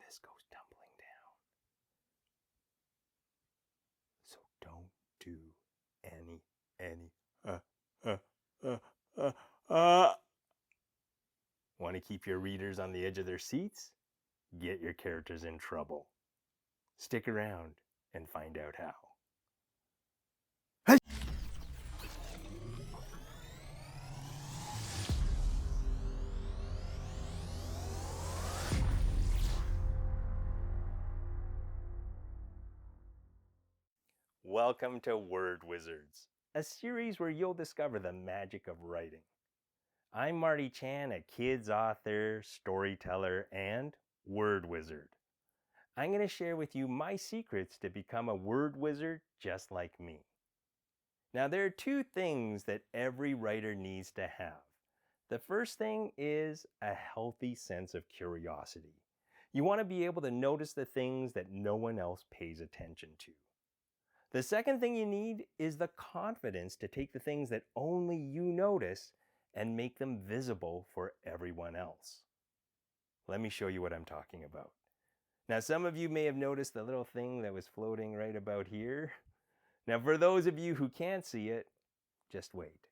this goes tumbling down. So don't do any. Want to keep your readers on the edge of their seats? Get your characters in trouble. Stick around and find out how. Welcome to Word Wizards, a series where you'll discover the magic of writing. I'm Marty Chan, a kids author, storyteller, and word wizard. I'm going to share with you my secrets to become a word wizard just like me. Now, there are two things that every writer needs to have. The first thing is a healthy sense of curiosity. You want to be able to notice the things that no one else pays attention to. The second thing you need is the confidence to take the things that only you notice and make them visible for everyone else. Let me show you what I'm talking about. Now, some of you may have noticed the little thing that was floating right about here. Now, for those of you who can't see it, just wait.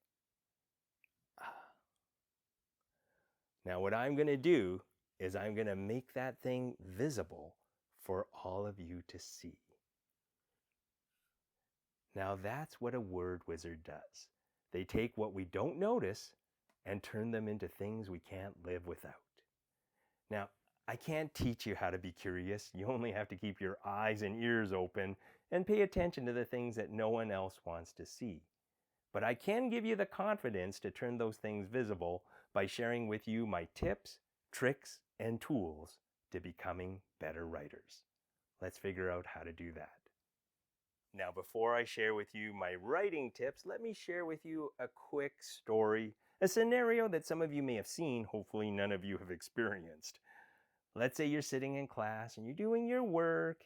Now, what I'm going to do is I'm going to make that thing visible for all of you to see. Now, that's what a word wizard does. They take what we don't notice and turn them into things we can't live without. Now, I can't teach you how to be curious. You only have to keep your eyes and ears open and pay attention to the things that no one else wants to see. But I can give you the confidence to turn those things visible by sharing with you my tips, tricks, and tools to becoming better writers. Let's figure out how to do that. Now, before I share with you my writing tips, let me share with you a quick story, a scenario that some of you may have seen, hopefully none of you have experienced. Let's say you're sitting in class and you're doing your work,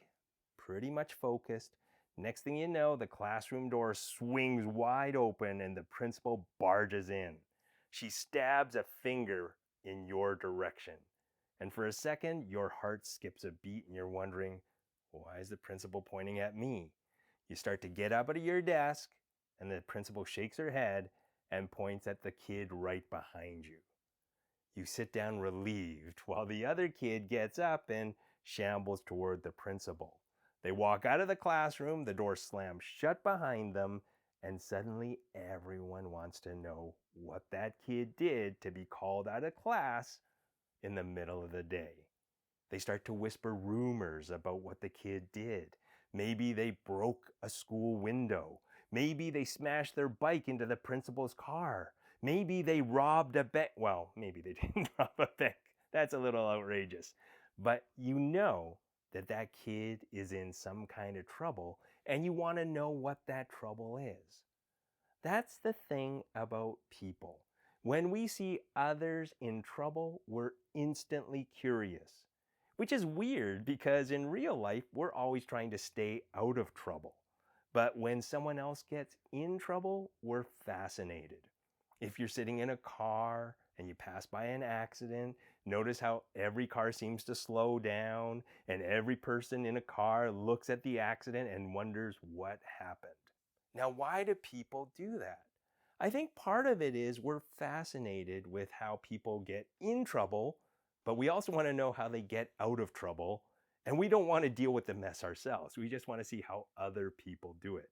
pretty much focused. Next thing you know, the classroom door swings wide open and the principal barges in. She stabs a finger in your direction. And for a second, your heart skips a beat and you're wondering, why is the principal pointing at me? You start to get up out of your desk and the principal shakes her head and points at the kid right behind you. You sit down relieved while the other kid gets up and shambles toward the principal. They walk out of the classroom, the door slams shut behind them, and suddenly everyone wants to know what that kid did to be called out of class in the middle of the day. They start to whisper rumors about what the kid did. Maybe they broke a school window. Maybe they smashed their bike into the principal's car. Maybe they robbed a bank. Well, maybe they didn't rob a bank. That's a little outrageous. But you know that that kid is in some kind of trouble, and you want to know what that trouble is. That's the thing about people. When we see others in trouble, we're instantly curious, which is weird because in real life, we're always trying to stay out of trouble. But when someone else gets in trouble, we're fascinated. If you're sitting in a car and you pass by an accident, notice how every car seems to slow down and every person in a car looks at the accident and wonders what happened. Now, why do people do that? I think part of it is we're fascinated with how people get in trouble, but we also want to know how they get out of trouble, and we don't want to deal with the mess ourselves. We just want to see how other people do it.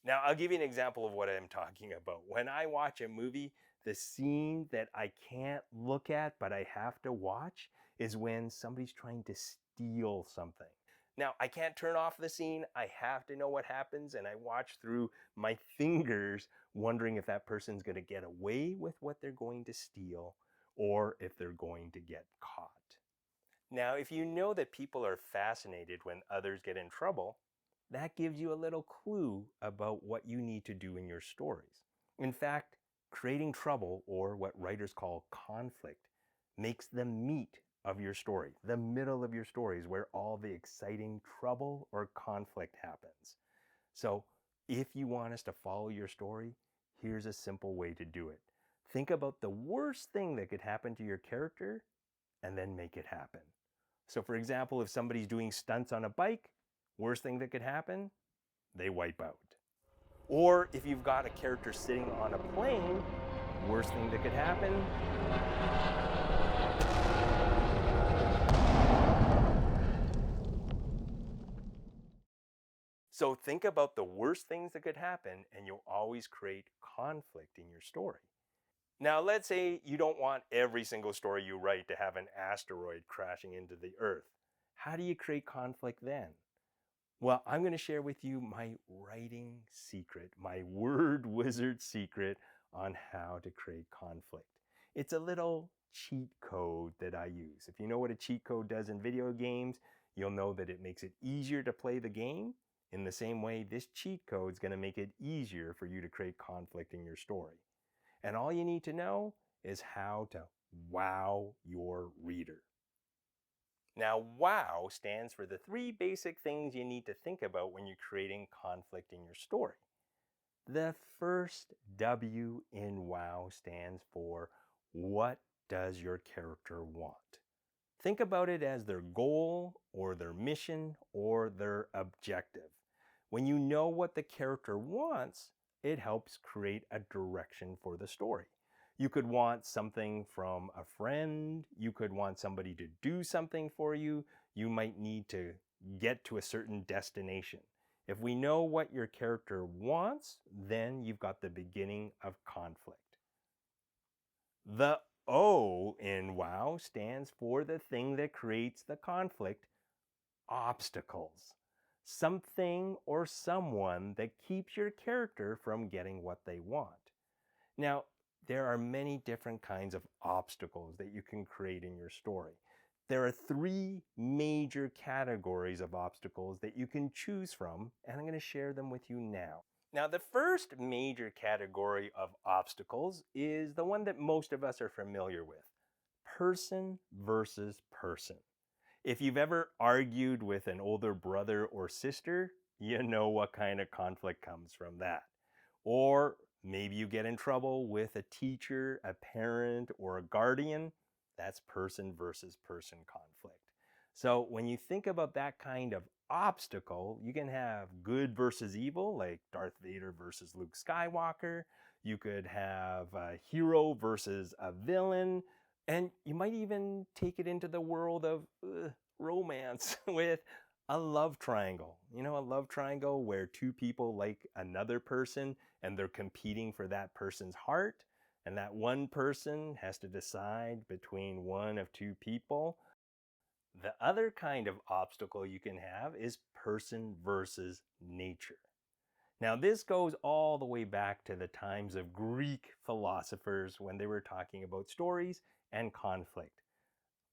Now, I'll give you an example of what I'm talking about. When I watch a movie, the scene that I can't look at but I have to watch is when somebody's trying to steal something. Now, I can't turn off the scene. I have to know what happens, and I watch through my fingers wondering if that person's going to get away with what they're going to steal or if they're going to get caught. Now, if you know that people are fascinated when others get in trouble, that gives you a little clue about what you need to do in your stories. In fact, creating trouble, or what writers call conflict, makes the meat of your story, the middle of your story is where all the exciting trouble or conflict happens. So if you want us to follow your story, here's a simple way to do it. Think about the worst thing that could happen to your character and then make it happen. So for example, if somebody's doing stunts on a bike, worst thing that could happen, they wipe out. Or if you've got a character sitting on a plane, worst thing that could happen, so think about the worst things that could happen and you'll always create conflict in your story. Now, let's say you don't want every single story you write to have an asteroid crashing into the Earth. How do you create conflict then? Well, I'm going to share with you my writing secret, my word wizard secret on how to create conflict. It's a little cheat code that I use. If you know what a cheat code does in video games, you'll know that it makes it easier to play the game. In the same way, this cheat code is going to make it easier for you to create conflict in your story. And all you need to know is how to wow your reader. Now, wow stands for the 3 basic things you need to think about when you're creating conflict in your story. The first W in wow stands for what does your character want? Think about it as their goal or their mission or their objective. When you know what the character wants, it helps create a direction for the story. You could want something from a friend. You could want somebody to do something for you. You might need to get to a certain destination. If we know what your character wants, then you've got the beginning of conflict. The O in WOW stands for the thing that creates the conflict, obstacles. Something or someone that keeps your character from getting what they want. Now, there are many different kinds of obstacles that you can create in your story. There are 3 major categories of obstacles that you can choose from, and I'm going to share them with you now. Now, the first major category of obstacles is the one that most of us are familiar with: person versus person. If you've ever argued with an older brother or sister, you know what kind of conflict comes from that. Or maybe you get in trouble with a teacher, a parent, or a guardian. That's person versus person conflict. So when you think about that kind of obstacle, you can have good versus evil, like Darth Vader versus Luke Skywalker. You could have a hero versus a villain. And you might even take it into the world of romance with a love triangle. You know, a love triangle where 2 people like another person and they're competing for that person's heart. And that one person has to decide between one of 2 people. The other kind of obstacle you can have is person versus nature. Now, this goes all the way back to the times of Greek philosophers when they were talking about stories and conflict.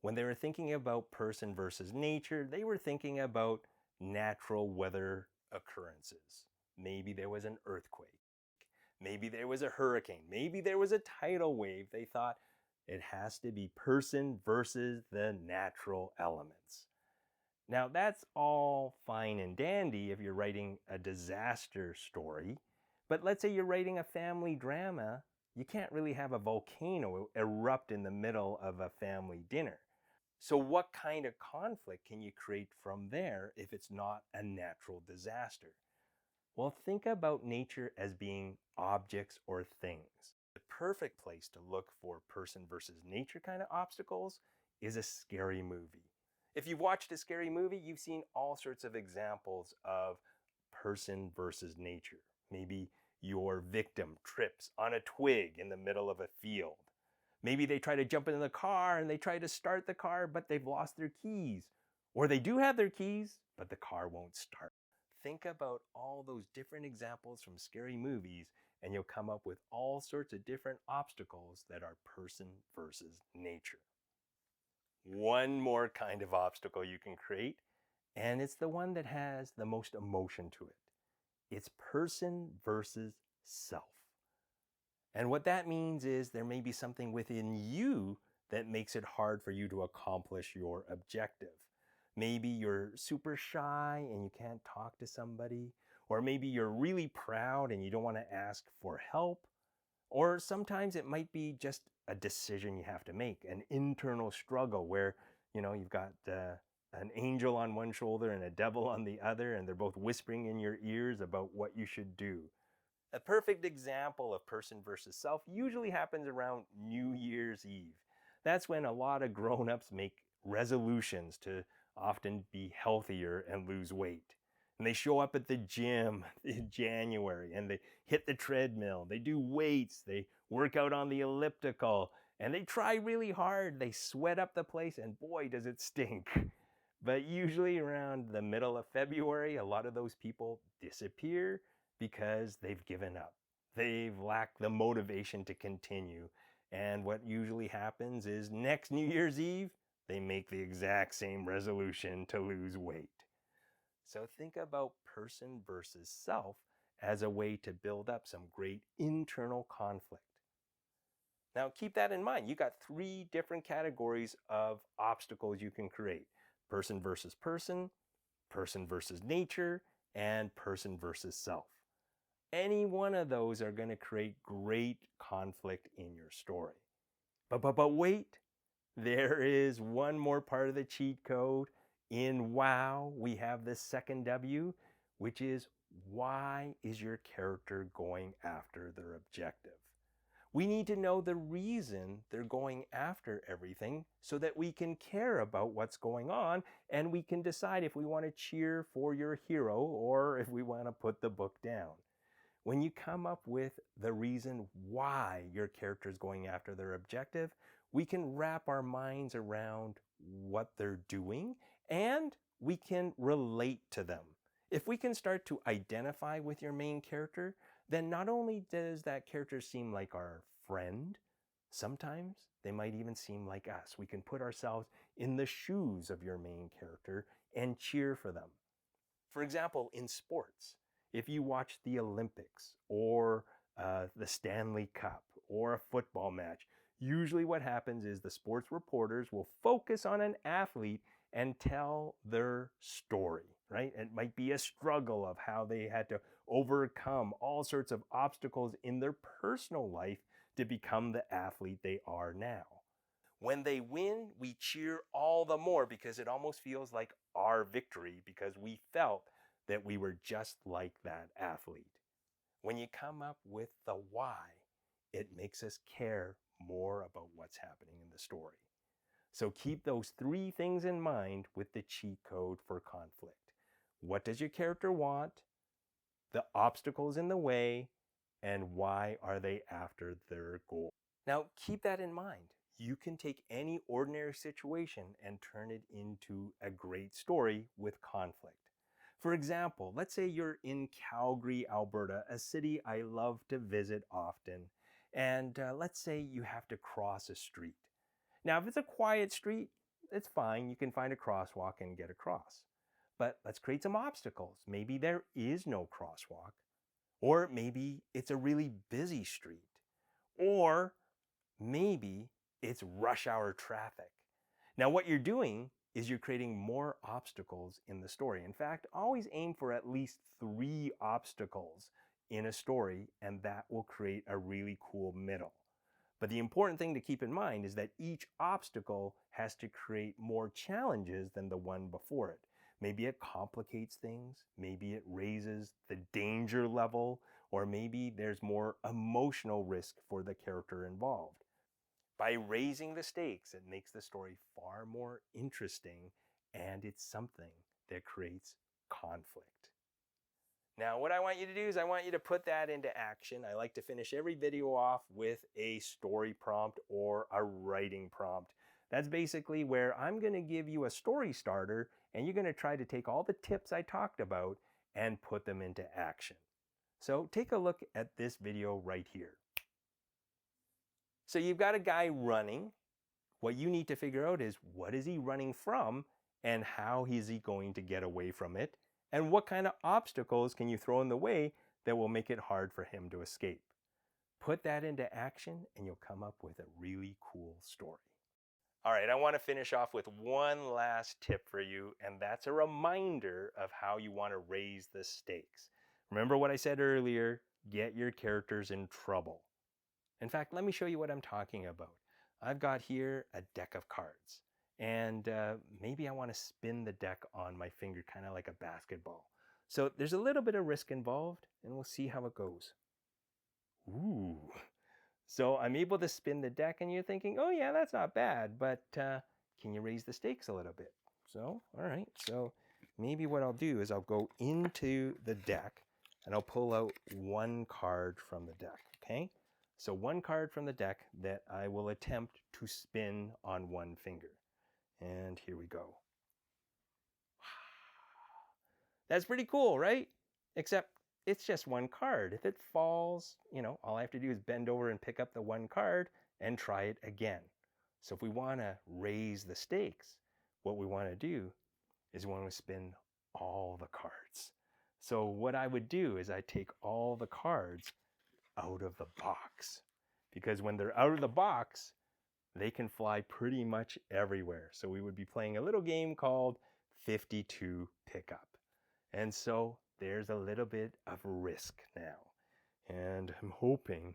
When they were thinking about person versus nature, they were thinking about natural weather occurrences. Maybe there was an earthquake. Maybe there was a hurricane. Maybe there was a tidal wave. They thought it has to be person versus the natural elements. Now, that's all fine and dandy if you're writing a disaster story. But let's say you're writing a family drama. You can't really have a volcano erupt in the middle of a family dinner. So what kind of conflict can you create from there if it's not a natural disaster? Well, think about nature as being objects or things. The perfect place to look for person versus nature kind of obstacles is a scary movie. If you've watched a scary movie, you've seen all sorts of examples of person versus nature. Maybe your victim trips on a twig in the middle of a field. Maybe they try to jump into the car and they try to start the car, but they've lost their keys. Or they do have their keys, but the car won't start. Think about all those different examples from scary movies, and you'll come up with all sorts of different obstacles that are person versus nature. One more kind of obstacle you can create, and it's the one that has the most emotion to it. It's person versus self. And what that means is there may be something within you that makes it hard for you to accomplish your objective. Maybe you're super shy and you can't talk to somebody, or maybe you're really proud and you don't want to ask for help, or sometimes it might be just a decision you have to make, an internal struggle where, you've got an angel on one shoulder and a devil on the other, and they're both whispering in your ears about what you should do. A perfect example of person versus self usually happens around New Year's Eve. That's when a lot of grown-ups make resolutions to often be healthier and lose weight. And they show up at the gym in January and they hit the treadmill, they do weights, they work out on the elliptical, and they try really hard. They sweat up the place, and boy, does it stink. But usually around the middle of February, a lot of those people disappear because they've given up. They've lacked the motivation to continue. And what usually happens is next New Year's Eve, they make the exact same resolution to lose weight. So think about person versus self as a way to build up some great internal conflict. Now keep that in mind. You got 3 different categories of obstacles you can create: person versus person, person versus nature, and person versus self. Any one of those are going to create great conflict in your story. But wait, there is one more part of the cheat code. In WOW, we have the second W, which is, why is your character going after their objective? We need to know the reason they're going after everything so that we can care about what's going on, and we can decide if we want to cheer for your hero or if we want to put the book down. When you come up with the reason why your character is going after their objective, we can wrap our minds around what they're doing and we can relate to them. If we can start to identify with your main character, then not only does that character seem like our friend, sometimes they might even seem like us. We can put ourselves in the shoes of your main character and cheer for them. For example, in sports, if you watch the Olympics or the Stanley Cup or a football match, usually what happens is the sports reporters will focus on an athlete and tell their story, right? It might be a struggle of how they had to overcome all sorts of obstacles in their personal life to become the athlete they are now. When they win, we cheer all the more because it almost feels like our victory because we felt that we were just like that athlete. When you come up with the why, it makes us care more about what's happening in the story. So keep those 3 things in mind with the cheat code for conflict. What does your character want? The obstacles in the way, and why are they after their goal? Now keep that in mind. You can take any ordinary situation and turn it into a great story with conflict. For example, let's say you're in Calgary, Alberta, a city I love to visit often, and let's say you have to cross a street. Now, if it's a quiet street, it's fine. You can find a crosswalk and get across. But let's create some obstacles. Maybe there is no crosswalk, or maybe it's a really busy street, or maybe it's rush hour traffic. Now, what you're doing is you're creating more obstacles in the story. In fact, always aim for at least 3 obstacles in a story, and that will create a really cool middle. But the important thing to keep in mind is that each obstacle has to create more challenges than the one before it. Maybe it complicates things, maybe it raises the danger level, or maybe there's more emotional risk for the character involved. By raising the stakes, it makes the story far more interesting, and it's something that creates conflict. Now, what I want you to do is I want you to put that into action. I like to finish every video off with a story prompt or a writing prompt. That's basically where I'm going to give you a story starter, and you're going to try to take all the tips I talked about and put them into action. So take a look at this video right here. So you've got a guy running. What you need to figure out is, what is he running from and how is he going to get away from it? And what kind of obstacles can you throw in the way that will make it hard for him to escape? Put that into action and you'll come up with a really cool story. All right, I want to finish off with one last tip for you, and that's a reminder of how you want to raise the stakes. Remember what I said earlier, get your characters in trouble. In fact, let me show you what I'm talking about. I've got here a deck of cards, And maybe I want to spin the deck on my finger, kind of like a basketball. So there's a little bit of risk involved, and we'll see how it goes. Ooh. So I'm able to spin the deck, and you're thinking, oh yeah, that's not bad, but can you raise the stakes a little bit? So, all right, so maybe what I'll do is I'll go into the deck, and I'll pull out one card from the deck, okay? So one card from the deck that I will attempt to spin on one finger. And here we go. That's pretty cool, right? Except it's just one card. If it falls, all I have to do is bend over and pick up the one card and try it again. So if we want to raise the stakes, what we want to do is we want to spin all the cards. So what I would do is I take all the cards out of the box, because when they're out of the box, they can fly pretty much everywhere. So we would be playing a little game called 52 Pickup. And so there's a little bit of risk now. And I'm hoping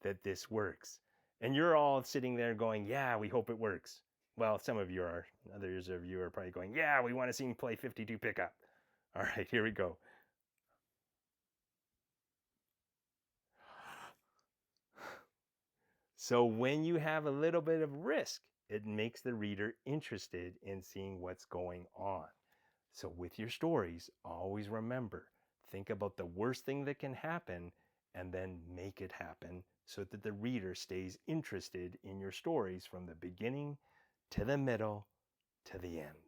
that this works. And you're all sitting there going, yeah, we hope it works. Well, some of you are. Others of you are probably going, yeah, we want to see him play 52 Pickup. All right, here we go. So when you have a little bit of risk, it makes the reader interested in seeing what's going on. So with your stories, always remember, think about the worst thing that can happen and then make it happen so that the reader stays interested in your stories from the beginning to the middle to the end.